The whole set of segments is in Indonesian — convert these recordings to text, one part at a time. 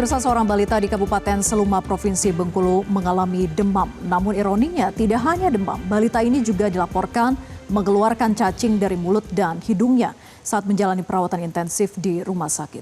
Pemirsa, seorang balita di Kabupaten Seluma, Provinsi Bengkulu mengalami demam. Namun ironinya tidak hanya demam, balita ini juga dilaporkan mengeluarkan cacing dari mulut dan hidungnya saat menjalani perawatan intensif di rumah sakit.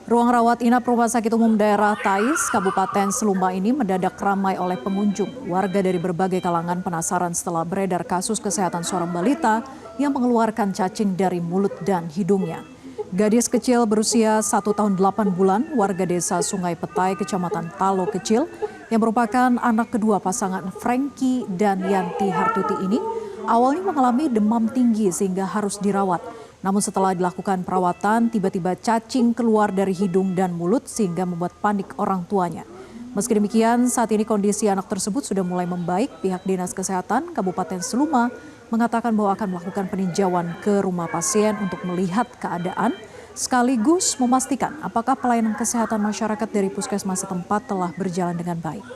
Ruang rawat inap Rumah Sakit Umum Daerah Tais, Kabupaten Seluma ini mendadak ramai oleh pengunjung. Warga dari berbagai kalangan penasaran setelah beredar kasus kesehatan seorang balita yang mengeluarkan cacing dari mulut dan hidungnya. Gadis kecil berusia 1 tahun 8 bulan, warga desa Sungai Petai, Kecamatan Talo Kecil, yang merupakan anak kedua pasangan Franky dan Yanti Hartuti ini, awalnya mengalami demam tinggi sehingga harus dirawat. Namun setelah dilakukan perawatan, tiba-tiba cacing keluar dari hidung dan mulut sehingga membuat panik orang tuanya. Meski demikian, saat ini kondisi anak tersebut sudah mulai membaik. Pihak Dinas Kesehatan Kabupaten Seluma mengatakan bahwa akan melakukan peninjauan ke rumah pasien untuk melihat keadaan, sekaligus memastikan apakah pelayanan kesehatan masyarakat dari puskesmas setempat telah berjalan dengan baik.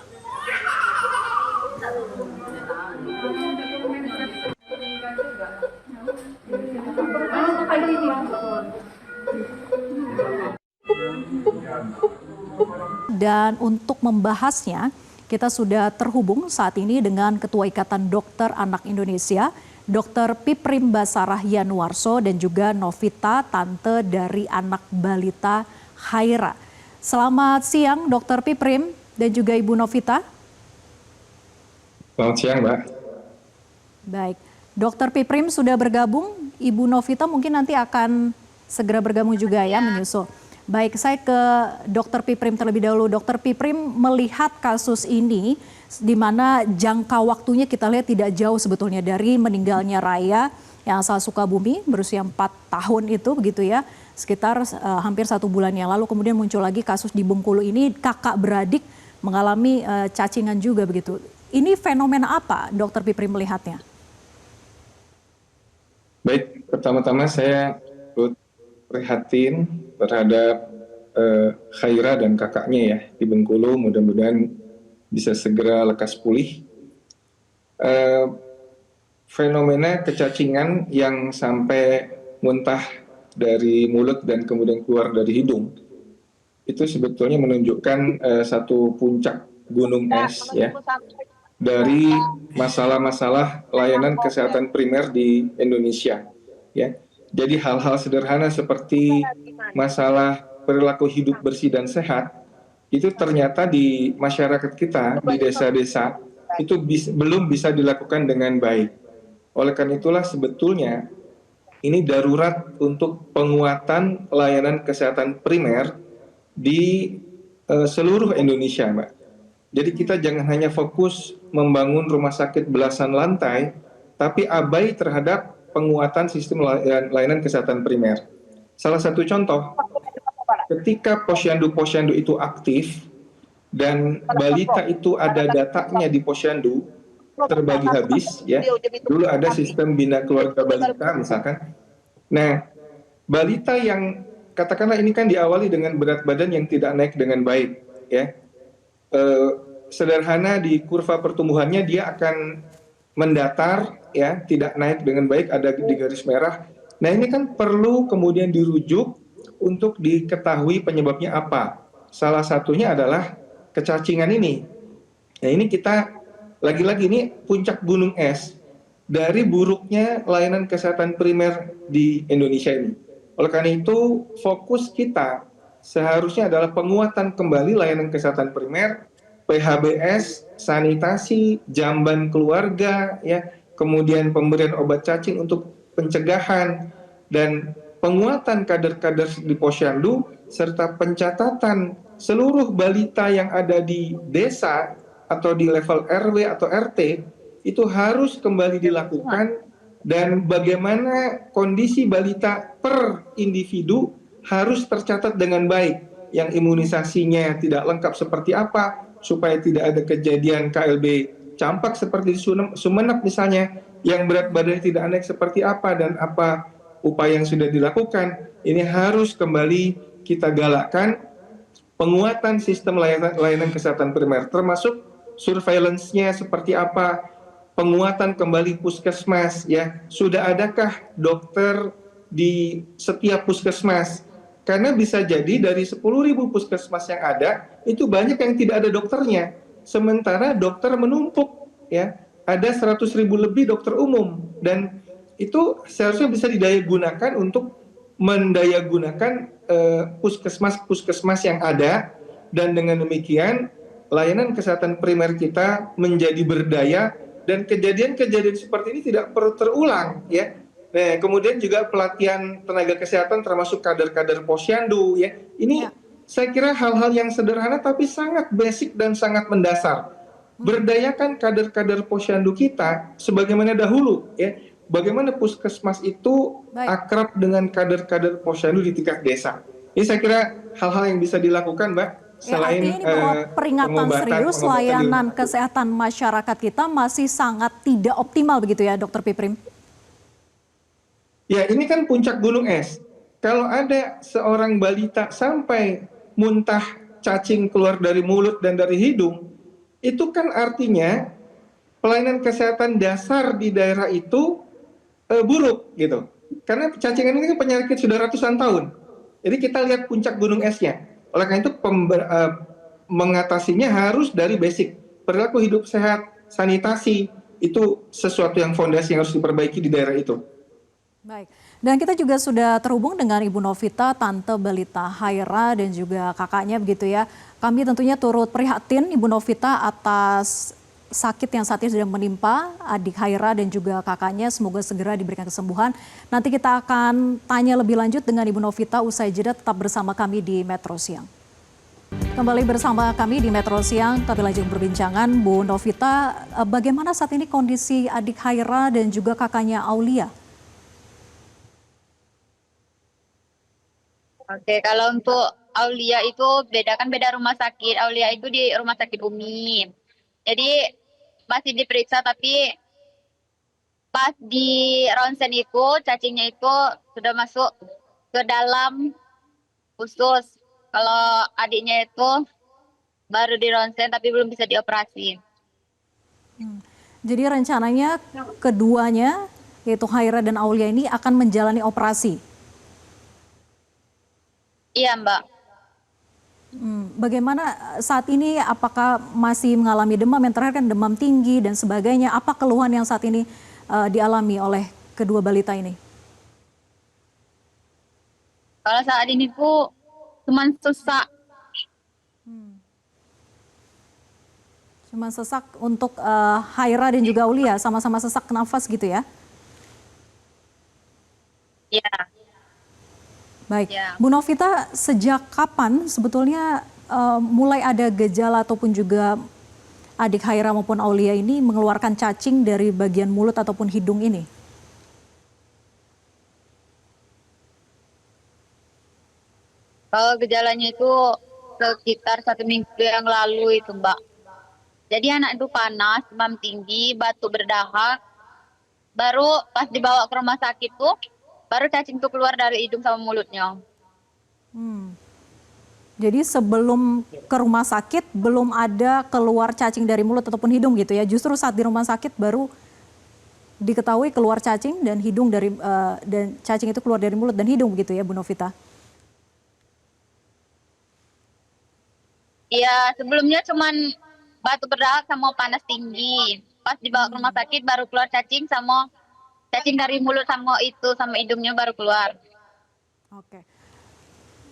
Dan untuk membahasnya, kita sudah terhubung saat ini dengan Ketua Ikatan Dokter Anak Indonesia, Dr. Piprim Basarah Yanuarso, dan juga Novita, tante dari anak balita Haira. Selamat siang Dr. Piprim dan juga Ibu Novita. Selamat siang, Mbak. Baik, Dr. Piprim sudah bergabung, Ibu Novita mungkin nanti akan segera bergabung juga ya menyusul. Baik, saya ke Dr. Piprim terlebih dahulu. Dr. Piprim, melihat kasus ini di mana jangka waktunya kita lihat tidak jauh sebetulnya dari meninggalnya Raya yang asal Sukabumi berusia 4 tahun itu begitu ya, sekitar hampir 1 bulan yang lalu. Kemudian muncul lagi kasus di Bengkulu ini, kakak beradik mengalami cacingan juga begitu. Ini fenomena apa Dr. Piprim melihatnya? Baik, pertama-tama saya prihatin terhadap Khaira dan kakaknya ya di Bengkulu. Mudah-mudahan bisa segera lekas pulih. Fenomena kecacingan yang sampai muntah dari mulut dan kemudian keluar dari hidung itu sebetulnya menunjukkan satu puncak gunung es ya dari masalah-masalah layanan kesehatan primer di Indonesia ya. Jadi hal-hal sederhana seperti masalah perilaku hidup bersih dan sehat itu ternyata di masyarakat kita, di desa-desa itu belum bisa dilakukan dengan baik. Oleh karena itulah sebetulnya ini darurat untuk penguatan layanan kesehatan primer di seluruh Indonesia, Mbak. Jadi kita jangan hanya fokus membangun rumah sakit belasan lantai, tapi abai terhadap penguatan sistem layanan kesehatan primer. Salah satu contoh, ketika posyandu-posyandu itu aktif dan balita itu ada datanya di posyandu terbagi habis ya. Dulu ada sistem bina keluarga balita misalkan. Nah, balita yang katakanlah ini kan diawali dengan berat badan yang tidak naik dengan baik ya. Sederhana di kurva pertumbuhannya dia akan mendatar ya, tidak naik dengan baik, ada di garis merah. Nah, ini kan perlu kemudian dirujuk untuk diketahui penyebabnya apa. Salah satunya adalah kecacingan ini. Nah, ini kita lagi-lagi ini puncak gunung es dari buruknya layanan kesehatan primer di Indonesia ini. Oleh karena itu, fokus kita seharusnya adalah penguatan kembali layanan kesehatan primer, PHBS, sanitasi, jamban keluarga, ya, kemudian pemberian obat cacing untuk pencegahan, dan penguatan kader-kader di posyandu, serta pencatatan seluruh balita yang ada di desa atau di level RW atau RT, itu harus kembali dilakukan, dan bagaimana kondisi balita per individu harus tercatat dengan baik, yang imunisasinya tidak lengkap seperti apa, supaya tidak ada kejadian KLB campak seperti di Sumeneb misalnya, yang berat badannya tidak naik seperti apa, dan apa upaya yang sudah dilakukan. Ini harus kembali kita galakkan penguatan sistem layanan kesehatan primer, termasuk surveillance-nya seperti apa, penguatan kembali puskesmas ya. Sudah adakah dokter di setiap puskesmas. Karena bisa jadi dari 10.000 puskesmas yang ada, itu banyak yang tidak ada dokternya. Sementara dokter menumpuk, ya. Ada 100.000 lebih dokter umum, dan itu seharusnya bisa didayagunakan untuk mendayagunakan puskesmas-puskesmas yang ada, dan dengan demikian layanan kesehatan primer kita menjadi berdaya dan kejadian-kejadian seperti ini tidak perlu terulang, ya. Nah, kemudian juga pelatihan tenaga kesehatan termasuk kader-kader posyandu, ya. Ini saya kira hal-hal yang sederhana tapi sangat basic dan sangat mendasar. Berdayakan kader-kader posyandu kita sebagaimana dahulu, ya. Bagaimana puskesmas itu akrab dengan kader-kader posyandu di tingkat desa. Ini saya kira hal-hal yang bisa dilakukan, Mbak, Ya, selain artinya ini bahwa peringatan serius pengobatan di layanan rumah sakit. kesehatan masyarakat kita masih sangat tidak optimal begitu ya, Dokter Piprim? Ya, ini kan puncak gunung es. Kalau ada seorang balita sampai muntah cacing keluar dari mulut dan dari hidung, itu kan artinya pelayanan kesehatan dasar di daerah itu buruk gitu. Karena cacingan ini kan penyakit sudah ratusan tahun. Jadi kita lihat puncak gunung esnya. Oleh karena itu mengatasinya harus dari basic. Perilaku hidup sehat, sanitasi, itu sesuatu yang fondasi yang harus diperbaiki di daerah itu. Baik, dan kita juga sudah terhubung dengan Ibu Novita, Tante Balita Haira dan juga kakaknya begitu ya. Kami tentunya turut prihatin Ibu Novita atas sakit yang saat ini sedang menimpa adik Haira dan juga kakaknya. Semoga segera diberikan kesembuhan. Nanti kita akan tanya lebih lanjut dengan Ibu Novita usai jeda, tetap bersama kami di Metro Siang. Kembali bersama kami di Metro Siang, kami lanjut perbincangan. Bu Novita, bagaimana saat ini kondisi adik Haira dan juga kakaknya Aulia? Oke, kalau untuk Aulia itu beda rumah sakit. Aulia itu di rumah sakit Umi. Jadi masih diperiksa, tapi pas di ronsen itu cacingnya itu sudah masuk ke dalam usus. Kalau adiknya itu baru di ronsen tapi belum bisa dioperasi. Jadi rencananya keduanya, yaitu Haira dan Aulia ini akan menjalani operasi. Iya, Mbak. Bagaimana saat ini, apakah masih mengalami demam, yang terakhir kan demam tinggi dan sebagainya. Apa keluhan yang saat ini dialami oleh kedua balita ini? Kalau saat ini tuh cuman sesak. Cuma sesak untuk Haira dan juga Aulia, sama-sama sesak nafas gitu ya? Iya. Baik, Ya. Bu Novita, sejak kapan sebetulnya mulai ada gejala ataupun juga adik Haira maupun Aulia ini mengeluarkan cacing dari bagian mulut ataupun hidung ini? Kalau gejalanya itu sekitar 1 minggu yang lalu itu, Mbak. Jadi anak itu panas, demam tinggi, batuk berdahak. Baru pas dibawa ke rumah sakit tuh, baru cacing tuh keluar dari hidung sama mulutnya. Jadi sebelum ke rumah sakit belum ada keluar cacing dari mulut ataupun hidung gitu ya. Justru saat di rumah sakit baru diketahui keluar cacing dan hidung dari dan cacing itu keluar dari mulut dan hidung begitu ya, Bu Novita. Iya, sebelumnya cuman batuk berdahak sama panas tinggi. Pas dibawa ke rumah sakit baru keluar cacing sama cacing dari mulut sama hidungnya baru keluar. Oke.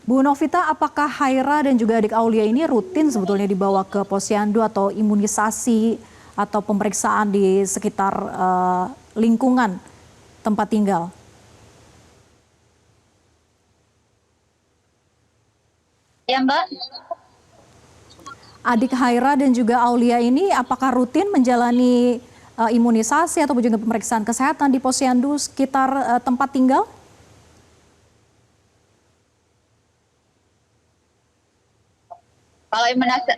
Bu Novita, apakah Haira dan juga adik Aulia ini rutin sebetulnya dibawa ke posyandu atau imunisasi atau pemeriksaan di sekitar lingkungan tempat tinggal? Ya, Mbak. Adik Haira dan juga Aulia ini apakah rutin menjalani imunisasi atau juga pemeriksaan kesehatan di posyandu sekitar tempat tinggal? Kalau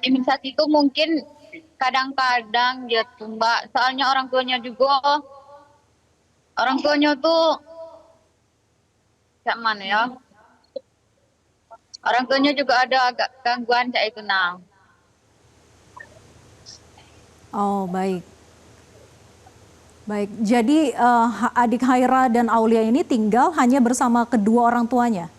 imunisasi itu mungkin kadang-kadang gitu, Mbak. Soalnya orang tuanya tuh kayak mana ya? Orang tuanya juga ada agak gangguan kayak itu nah. Oh, baik. Baik, jadi adik Haira dan Aulia ini tinggal hanya bersama kedua orang tuanya.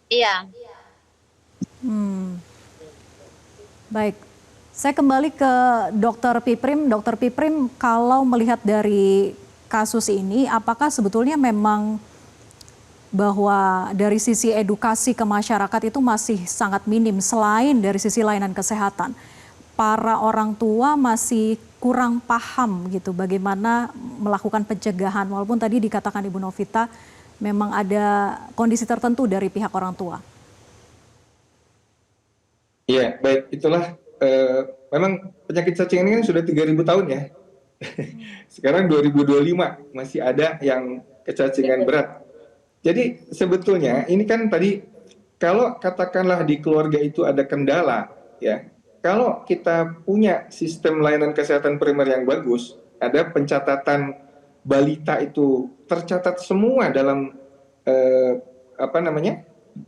Iya. Hmm, baik. Saya kembali ke Dokter Piprim. Dokter Piprim, kalau melihat dari kasus ini, apakah sebetulnya memang bahwa dari sisi edukasi ke masyarakat itu masih sangat minim selain dari sisi layanan kesehatan? Para orang tua masih kurang paham gitu bagaimana melakukan pencegahan, walaupun tadi dikatakan Ibu Novita memang ada kondisi tertentu dari pihak orang tua. Iya, baik. Itulah memang penyakit cacing ini kan sudah 3.000 tahun ya. Sekarang 2025 masih ada yang kecacingan berat. Jadi sebetulnya ini kan tadi kalau katakanlah di keluarga itu ada kendala ya. Kalau kita punya sistem layanan kesehatan primer yang bagus, ada pencatatan balita itu tercatat semua dalam apa namanya?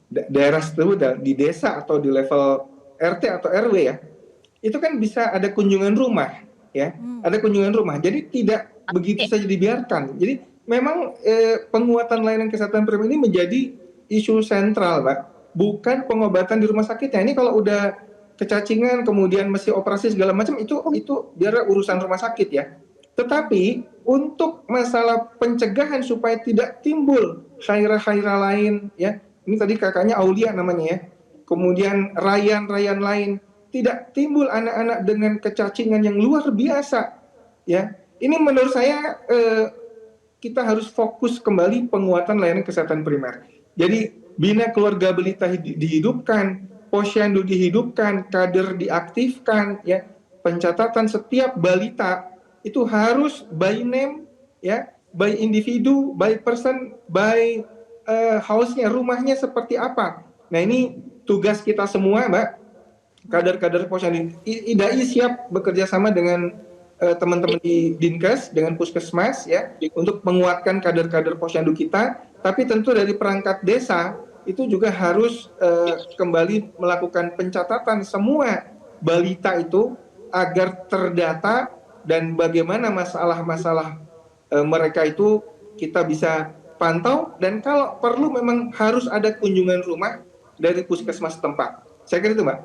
Daerah tersebut di desa atau di level RT atau RW ya. Itu kan bisa ada kunjungan rumah ya. Ada kunjungan rumah. Jadi tidak begitu saja dibiarkan. Jadi memang penguatan layanan kesehatan primer ini menjadi isu sentral, Mbak. Bukan pengobatan di rumah sakitnya. Ini kalau udah kecacingan kemudian mesti operasi segala macam itu biar urusan rumah sakit ya. Tetapi untuk masalah pencegahan supaya tidak timbul Haira-Haira lain ya. Ini tadi kakaknya Aulia namanya ya. Kemudian Ryan lain, tidak timbul anak-anak dengan kecacingan yang luar biasa ya. Ini menurut saya kita harus fokus kembali penguatan layanan kesehatan primer. Jadi bina keluarga balita dihidupkan, posyandu dihidupkan, kader diaktifkan ya. Pencatatan setiap balita itu harus by name ya, by individu, by person, by house-nya, rumahnya seperti apa. Nah, ini tugas kita semua, Mbak. Kader-kader posyandu IDAI siap bekerja sama dengan teman-teman di Dinkes dengan Puskesmas ya untuk menguatkan kader-kader posyandu kita, tapi tentu dari perangkat desa itu juga harus kembali melakukan pencatatan semua balita itu agar terdata dan bagaimana masalah-masalah mereka itu kita bisa pantau, dan kalau perlu memang harus ada kunjungan rumah dari puskesmas tempat. Saya kira itu, Mbak.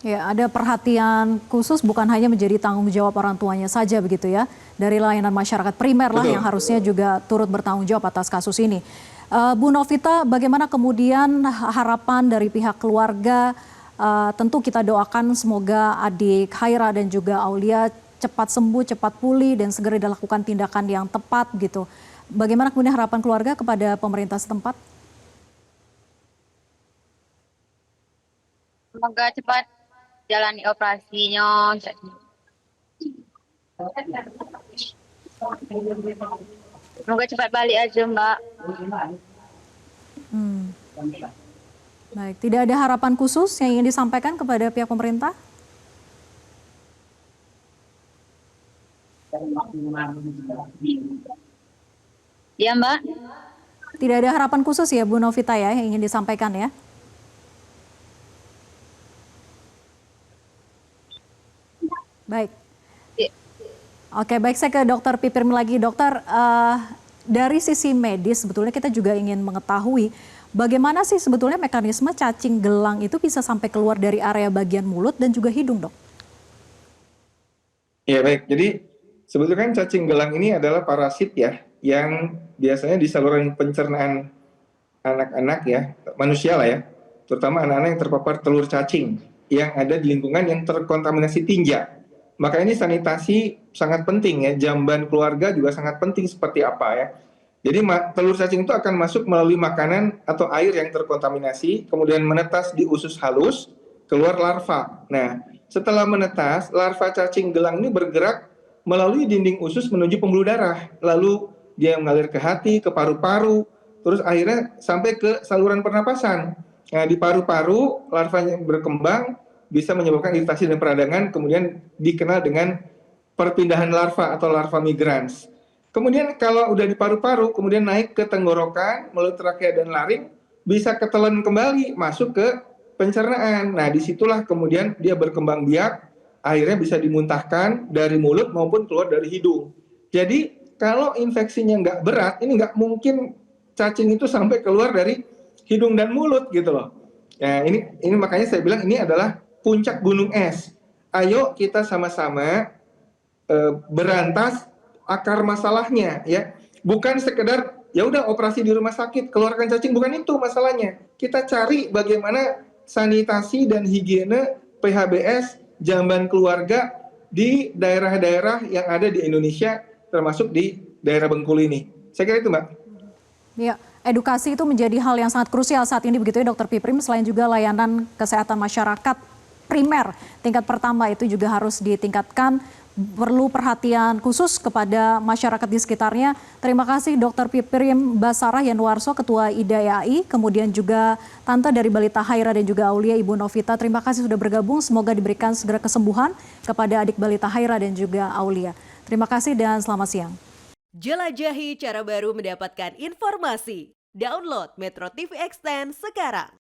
Ya, ada perhatian khusus bukan hanya menjadi tanggung jawab orang tuanya saja begitu ya. Dari layanan masyarakat primer lah yang harusnya juga turut bertanggung jawab atas kasus ini. Bu Novita, bagaimana kemudian harapan dari pihak keluarga? Tentu kita doakan semoga adik Haira dan juga Aulia cepat sembuh, cepat pulih dan segera dilakukan tindakan yang tepat gitu. Bagaimana kemudian harapan keluarga kepada pemerintah setempat? Semoga cepat jalani operasinya. Semoga cepat balik aja, Mbak. Baik, tidak ada harapan khusus yang ingin disampaikan kepada pihak pemerintah? Iya, Mbak. Tidak ada harapan khusus ya Bu Novita ya yang ingin disampaikan ya? Baik. Oke, baik, saya ke Dokter Piprim lagi. Dokter, dari sisi medis sebetulnya kita juga ingin mengetahui bagaimana sih sebetulnya mekanisme cacing gelang itu bisa sampai keluar dari area bagian mulut dan juga hidung, Dok? Ya, baik. Jadi sebetulnya kan cacing gelang ini adalah parasit ya yang biasanya di saluran pencernaan anak-anak ya, manusia lah ya, terutama anak-anak yang terpapar telur cacing yang ada di lingkungan yang terkontaminasi tinja. Maka ini sanitasi sangat penting ya, jamban keluarga juga sangat penting seperti apa ya. Jadi telur cacing itu akan masuk melalui makanan atau air yang terkontaminasi, kemudian menetas di usus halus, keluar larva. Nah, setelah menetas, larva cacing gelang ini bergerak melalui dinding usus menuju pembuluh darah. Lalu dia mengalir ke hati, ke paru-paru, terus akhirnya sampai ke saluran pernapasan. Nah, di paru-paru larvanya berkembang, bisa menyebabkan iritasi dan peradangan, kemudian dikenal dengan perpindahan larva atau larva migrans. Kemudian kalau udah di paru-paru, kemudian naik ke tenggorokan, melalui trakea dan laring, bisa ketelan kembali, masuk ke pencernaan. Nah, disitulah kemudian dia berkembang biak, akhirnya bisa dimuntahkan dari mulut maupun keluar dari hidung. Jadi kalau infeksinya nggak berat, ini nggak mungkin cacing itu sampai keluar dari hidung dan mulut gitu loh. Ya, ini makanya saya bilang ini adalah puncak gunung es. Ayo kita sama-sama berantas akar masalahnya ya. Bukan sekedar ya udah operasi di rumah sakit keluarkan cacing, bukan itu masalahnya. Kita cari bagaimana sanitasi dan higiene PHBS jamban keluarga di daerah-daerah yang ada di Indonesia termasuk di daerah Bengkulu ini. Saya kira itu, Mbak. Ya, edukasi itu menjadi hal yang sangat krusial saat ini begitu ya Dokter Piprim, selain juga layanan kesehatan masyarakat primer tingkat pertama itu juga harus ditingkatkan, perlu perhatian khusus kepada masyarakat di sekitarnya. Terima kasih Dokter Piprim Basarah Yanuarso, Ketua IDAI, kemudian juga Tante dari Balita Haira dan juga Aulia Ibu Novita. Terima kasih sudah bergabung, semoga diberikan segera kesembuhan kepada adik Balita Haira dan juga Aulia. Terima kasih dan selamat siang. Jelajahi cara baru mendapatkan informasi. Download Metro TV Extend sekarang.